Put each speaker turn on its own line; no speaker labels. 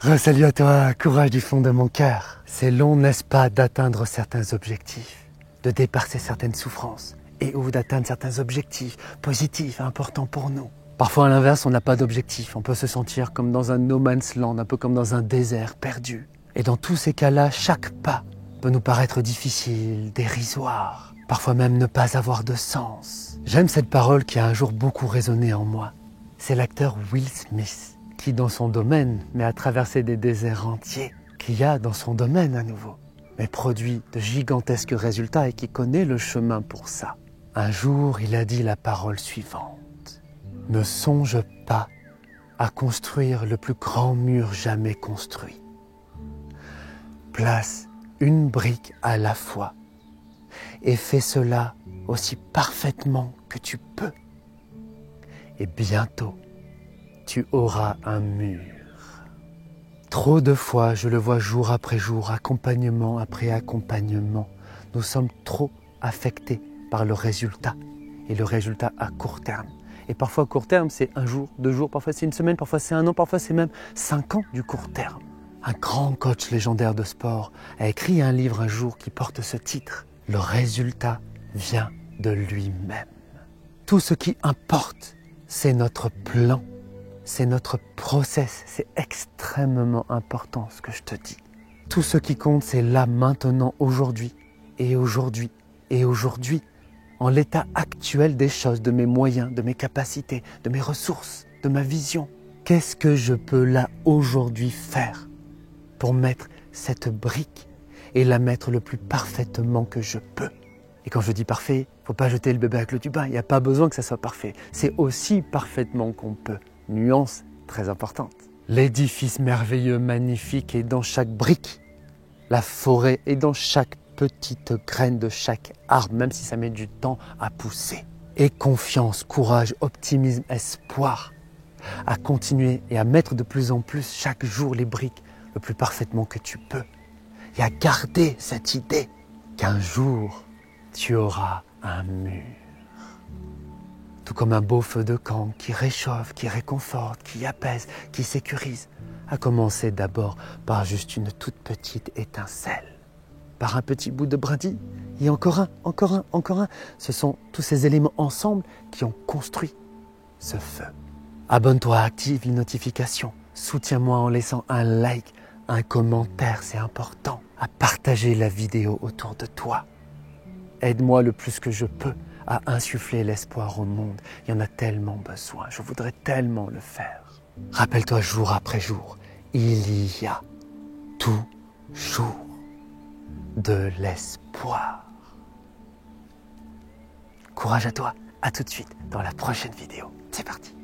Salut à toi, courage du fond de mon cœur. C'est long, n'est-ce pas, d'atteindre certains objectifs, de dépasser certaines souffrances et ou d'atteindre certains objectifs positifs, importants pour nous. Parfois, à l'inverse, on n'a pas d'objectif. On peut se sentir comme dans un no man's land, un peu comme dans un désert perdu. Et dans tous ces cas-là, chaque pas peut nous paraître difficile, dérisoire, parfois même ne pas avoir de sens. J'aime cette parole qui a un jour beaucoup résonné en moi. C'est l'acteur Will Smith qui, dans son domaine, met à traverser des déserts entiers, qui a dans son domaine à nouveau, mais produit de gigantesques résultats et qui connaît le chemin pour ça. Un jour, il a dit la parole suivante. « Ne songe pas à construire le plus grand mur jamais construit. Place une brique à la fois et fais cela aussi parfaitement que tu peux. Et bientôt, tu auras un mur. » Trop de fois, je le vois jour après jour, accompagnement après accompagnement. Nous sommes trop affectés par le résultat et le résultat à court terme. Et parfois, court terme, c'est un jour, 2 jours, parfois c'est une semaine, parfois c'est un an, parfois c'est même 5 ans du court terme. Un grand coach légendaire de sport a écrit un livre un jour qui porte ce titre. Le résultat vient de lui-même. Tout ce qui importe, c'est notre plan, c'est notre process. C'est extrêmement important ce que je te dis. Tout ce qui compte, c'est là, maintenant, aujourd'hui, et aujourd'hui, et aujourd'hui, en l'état actuel des choses, de mes moyens, de mes capacités, de mes ressources, de ma vision. Qu'est-ce que je peux là, aujourd'hui, faire pour mettre cette brique et la mettre le plus parfaitement que je peux? Et quand je dis parfait, il ne faut pas jeter le bébé avec l'eau du bain. Il n'y a pas besoin que ça soit parfait. C'est aussi parfaitement qu'on peut. Nuance très importante. L'édifice merveilleux, magnifique est dans chaque brique. La forêt est dans chaque petite graine de chaque arbre, même si ça met du temps à pousser. Et confiance, courage, optimisme, espoir, à continuer et à mettre de plus en plus chaque jour les briques le plus parfaitement que tu peux. Et à garder cette idée qu'un jour, tu auras un mur. Tout comme un beau feu de camp qui réchauffe, qui réconforte, qui apaise, qui sécurise. À commencer d'abord par juste une toute petite étincelle. Par un petit bout de brindille, et encore un, encore un, encore un. Ce sont tous ces éléments ensemble qui ont construit ce feu. Abonne-toi, active les notifications. Soutiens-moi en laissant un like, un commentaire, c'est important. À partager la vidéo autour de toi. Aide-moi le plus que je peux à insuffler l'espoir au monde. Il y en a tellement besoin, je voudrais tellement le faire. Rappelle-toi jour après jour, il y a toujours de l'espoir. Courage à toi, à tout de suite dans la prochaine vidéo. C'est parti.